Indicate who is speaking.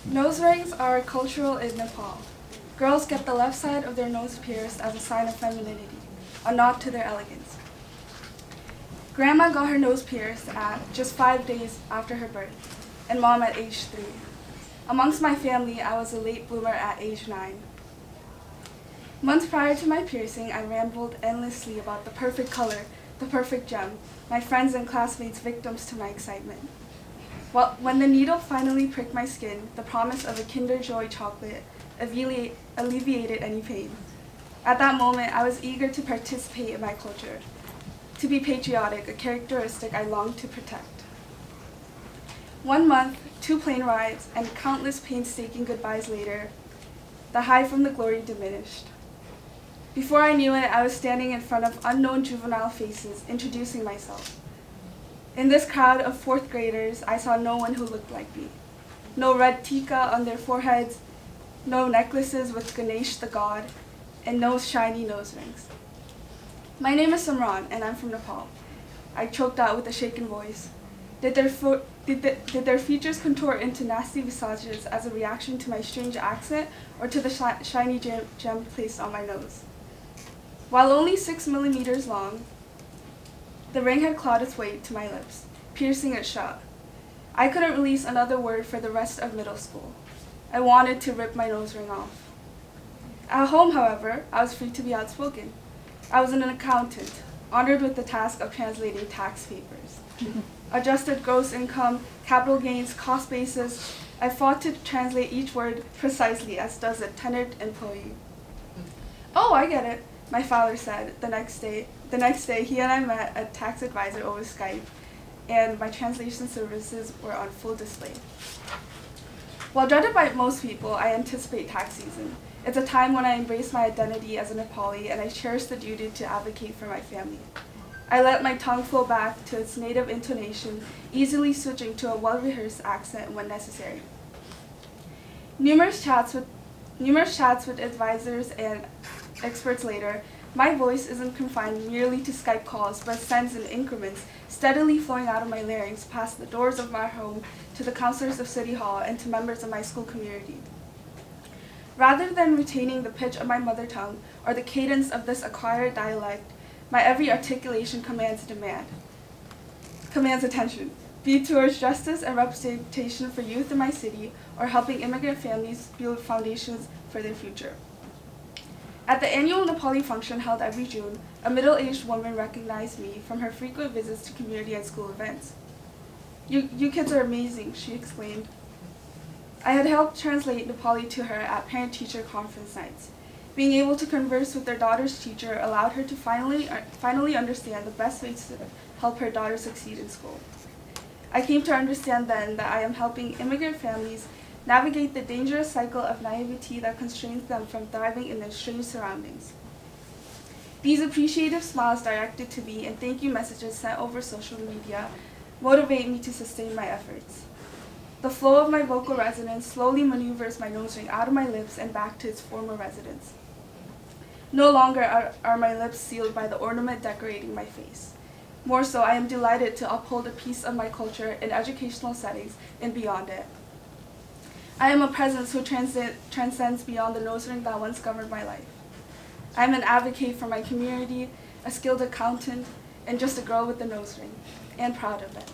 Speaker 1: Nose rings are cultural in Nepal. Girls get the left side of their nose pierced as a sign of femininity, a nod to their elegance. Grandma got her nose pierced at just 5 days after her birth, and Mom at age 3. Amongst my family, I was a late bloomer at age 9. Months prior to my piercing, I rambled endlessly about the perfect color, the perfect gem, my friends and classmates victims to my excitement. Well, when the needle finally pricked my skin, the promise of a Kinder Joy chocolate alleviated any pain. At that moment, I was eager to participate in my culture, to be patriotic, a characteristic I longed to protect. 1 month, 2 plane rides, and countless painstaking goodbyes later, the high from the glory diminished. Before I knew it, I was standing in front of unknown juvenile faces, introducing myself. In this crowd of 4th graders, I saw no one who looked like me. No red tika on their foreheads, no necklaces with Ganesh the god, and no shiny nose rings. My name is Simran, and I'm from Nepal. I choked out with a shaken voice. Did their features contort into nasty visages as a reaction to my strange accent or to the shiny gem placed on my nose? While only 6 millimeters long, the ring had clawed its way to my lips, piercing it shut. I couldn't release another word for the rest of middle school. I wanted to rip my nose ring off. At home, however, I was free to be outspoken. I was an accountant, honored with the task of translating tax papers. Adjusted gross income, capital gains, cost basis, I fought to translate each word precisely as does a tenured employee. Oh, I get it, my father said the next day. The next day, he and I met a tax advisor over Skype, and my translation services were on full display. While dreaded by most people, I anticipate tax season. It's a time when I embrace my identity as a Nepali, and I cherish the duty to advocate for my family. I let my tongue flow back to its native intonation, easily switching to a well-rehearsed accent when necessary. Numerous chats with advisors and experts later, my voice isn't confined merely to Skype calls, but sends in increments, steadily flowing out of my larynx past the doors of my home to the councilors of City Hall and to members of my school community. Rather than retaining the pitch of my mother tongue or the cadence of this acquired dialect, my every articulation commands attention, be it towards justice and representation for youth in my city or helping immigrant families build foundations for their future. At the annual Nepali function held every June, a middle-aged woman recognized me from her frequent visits to community and school events. You kids are amazing, she exclaimed. I had helped translate Nepali to her at parent-teacher conference nights. Being able to converse with their daughter's teacher allowed her to finally understand the best ways to help her daughter succeed in school. I came to understand then that I am helping immigrant families navigate the dangerous cycle of naivety that constrains them from thriving in their strange surroundings. These appreciative smiles directed to me and thank you messages sent over social media motivate me to sustain my efforts. The flow of my vocal resonance slowly maneuvers my nose ring out of my lips and back to its former residence. No longer are my lips sealed by the ornament decorating my face. More so, I am delighted to uphold a piece of my culture in educational settings and beyond it. I am a presence who transcends beyond the nose ring that once governed my life. I am an advocate for my community, a skilled accountant, and just a girl with a nose ring, and proud of it.